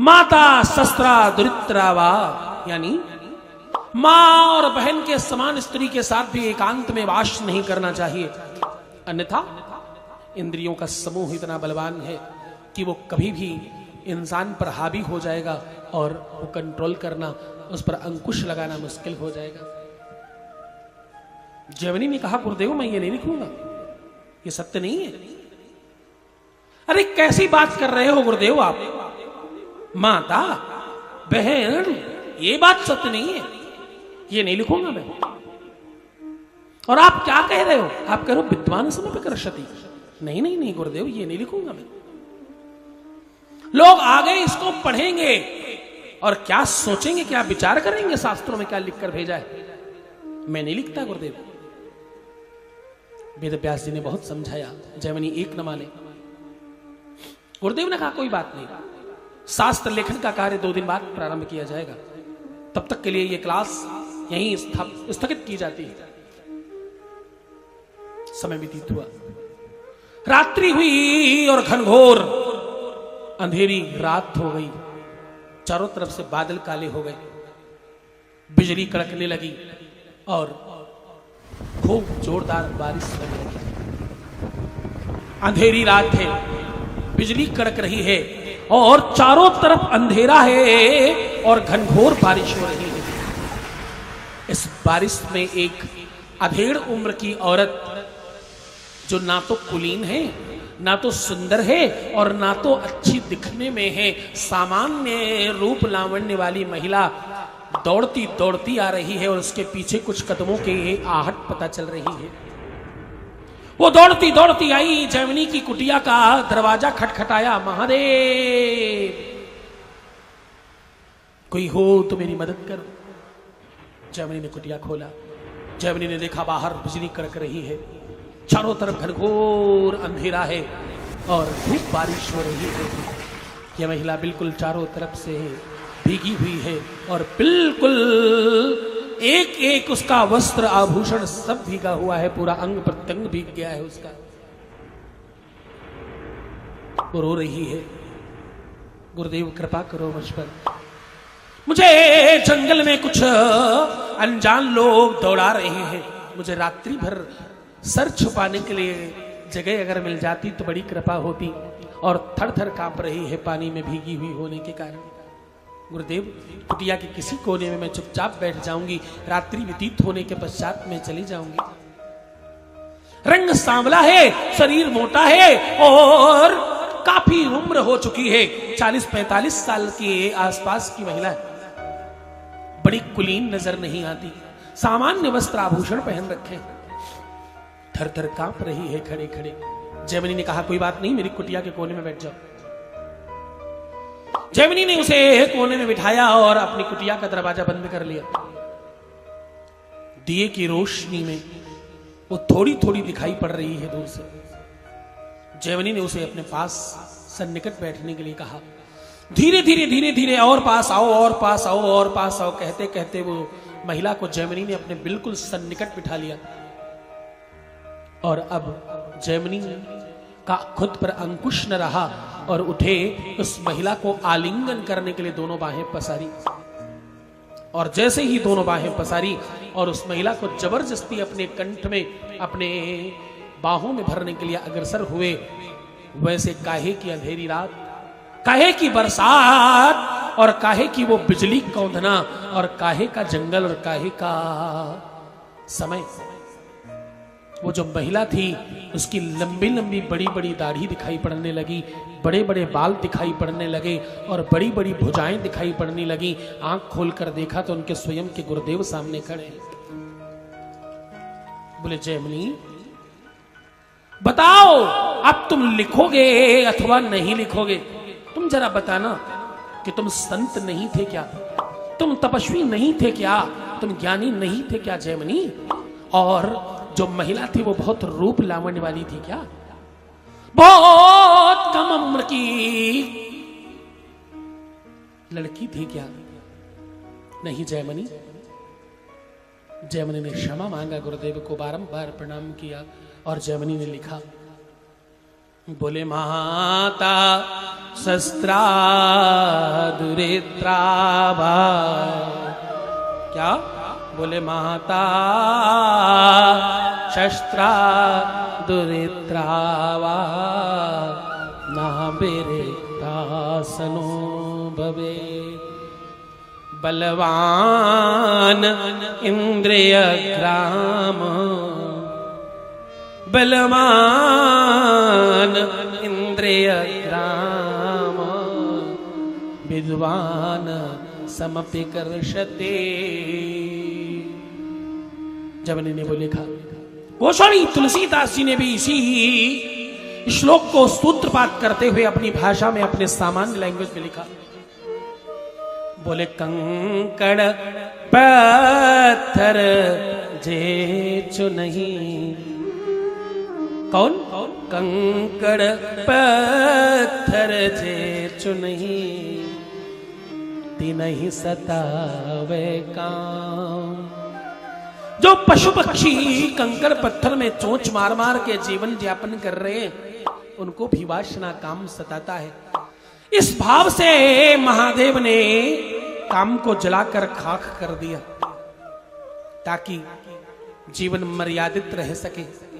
माता शस्त्रा दुरित्रा वा, यानी मां और बहन के समान स्त्री के साथ भी एकांत में वास नहीं करना चाहिए, अन्यथा इंद्रियों का समूह इतना बलवान है कि वो कभी भी इंसान पर हावी हो जाएगा और वो कंट्रोल करना, उस पर अंकुश लगाना मुश्किल हो जाएगा। जैमिनी ने कहा गुरुदेव मैं ये नहीं लिखूंगा, ये सत्य नहीं है। अरे कैसी बात कर रहे हो गुरुदेव आप, माता बहन ये बात सत्य नहीं है, ये नहीं लिखूंगा मैं। और आप क्या कह रहे हो, आप कह रहे हो विद्वान समपिकर्षति। नहीं नहीं नहीं गुरुदेव ये नहीं लिखूंगा मैं। लोग आगे इसको पढ़ेंगे और क्या सोचेंगे, क्या विचार करेंगे, शास्त्रों में क्या लिखकर भेजा है। मैं नहीं लिखता गुरुदेव। वेद व्यास जी ने बहुत समझाया, जैमिनी एक न माने। गुरुदेव ने कहा कोई बात नहीं, शास्त्र लेखन का कार्य 2 दिन बाद प्रारंभ किया जाएगा, तब तक के लिए ये क्लास यहीं स्थगित की जाती है। समय व्यतीत हुआ, रात्रि हुई और घनघोर अंधेरी रात हो गई। चारों तरफ से बादल काले हो गए, बिजली कड़कने लगी और खूब जोरदार बारिश होने लगी। अंधेरी रात है, बिजली कड़क रही है और चारों तरफ अंधेरा है और घनघोर बारिश हो रही है। इस बारिश में एक अधेड़ उम्र की औरत, जो ना तो कुलीन है, ना तो सुंदर है और ना तो अच्छी दिखने में है, सामान्य रूप लावण्य वाली महिला दौड़ती दौड़ती आ रही है और उसके पीछे कुछ कदमों की आहट पता चल रही है। वो दौड़ती दौड़ती आई, जैमिनी की कुटिया का दरवाजा खटखटाया, महादेव कोई हो तो मेरी मदद करो। जैमिनी ने कुटिया खोला, जैमिनी ने देखा बाहर बिजली कड़क रही है, चारों तरफ घनघोर अंधेरा है और खूब बारिश हो रही है। यह महिला बिल्कुल चारों तरफ से भीगी हुई है और बिल्कुल एक एक उसका वस्त्र आभूषण सब भीगा हुआ है, पूरा अंग प्रत्यंग भीग गया है उसका। वो रो रही है, गुरुदेव कृपा करो मुझ पर, मुझे जंगल में कुछ अनजान लोग दौड़ा रहे हैं, मुझे रात्रि भर सर छुपाने के लिए जगह अगर मिल जाती तो बड़ी कृपा होती। और थर थर कांप रही है पानी में भीगी हुई होने के कारण। गुरुदेव कुटिया के किसी कोने में मैं चुपचाप बैठ जाऊंगी, रात्रि व्यतीत होने के पश्चात मैं चली जाऊंगी। रंग सांवला है, शरीर मोटा है और काफी उम्र हो चुकी है, 40-45 साल के आसपास की महिला है, बड़ी कुलीन नजर नहीं आती, सामान्य वस्त्र आभूषण पहन रखे, थर थर कांप रही है खड़े खड़े। जैमिनी ने कहा कोई बात नहीं, मेरी कुटिया के कोने में बैठ जाओ। जैमिनी ने उसे कोने में बिठाया और अपनी कुटिया का दरवाजा बंद कर लिया। दिए की रोशनी में वो थोड़ी थोड़ी दिखाई पड़ रही है दूर से। जैमिनी ने उसे अपने पास सन्निकट बैठने के लिए कहा। धीरे धीरे धीरे धीरे और पास आओ, और पास आओ, और पास आओ कहते कहते वो महिला को जैमिनी ने अपने बिल्कुल सन्निकट बिठा लिया। और अब जैमिनी का खुद पर अंकुश न रहा और उठे उस महिला को आलिंगन करने के लिए दोनों बाहें पसारी। और जैसे ही दोनों बाहें पसारी और उस महिला को जबरदस्ती अपने कंठ में, अपने बाहों में भरने के लिए अग्रसर हुए, वैसे काहे की अंधेरी रात, काहे की बरसात और काहे की वो बिजली कौंधना और काहे का जंगल और काहे का समय। वो जो महिला थी उसकी लंबी लंबी बड़ी बड़ी दाढ़ी दिखाई पड़ने लगी, बड़े बड़े बाल दिखाई पड़ने लगे और बड़ी बड़ी भुजाएं दिखाई पड़ने लगी। आंख खोलकर देखा तो उनके स्वयं के गुरुदेव सामने खड़े। बोले जैमिनी बताओ अब तुम लिखोगे अथवा नहीं लिखोगे? तुम जरा बताना कि तुम संत नहीं थे क्या, तुम तपस्वी नहीं थे क्या, तुम ज्ञानी नहीं थे क्या जैमिनी? और जो महिला थी वो बहुत रूप लावण्य वाली थी क्या, बहुत कम उम्र की लड़की थी क्या? नहीं जैमिनी। जैमिनी ने क्षमा मांगा, गुरुदेव को बारंबार प्रणाम किया और जैमिनी ने लिखा। बोले माता शस्त्रा दुरित्रावा। क्या बोले? माता शस्त्रा दुरित्रावा ना बिरिक्तासनो भवे। बलवान इंद्रिय ग्राम, बलवान इंद्रिय ग्राम, विद्वान समपि कर्षते। जवनी ने वो लिखा। गोस्वामी तुलसीदास जी ने भी इसी श्लोक को सूत्रपात करते हुए अपनी भाषा में, अपने सामान्य लैंग्वेज में लिखा। बोले कंकड़ पत्थर जे चु नहीं। कौन? कंकड़ पत्थर जे चु नहीं, तिनहि सतावे काम। जो पशु पक्षी कंकड़ पत्थर में चोंच मार मार के जीवन यापन कर रहे हैं, उनको भी वासना काम सताता है। इस भाव से महादेव ने काम को जलाकर खाक कर दिया ताकि जीवन मर्यादित रह सके।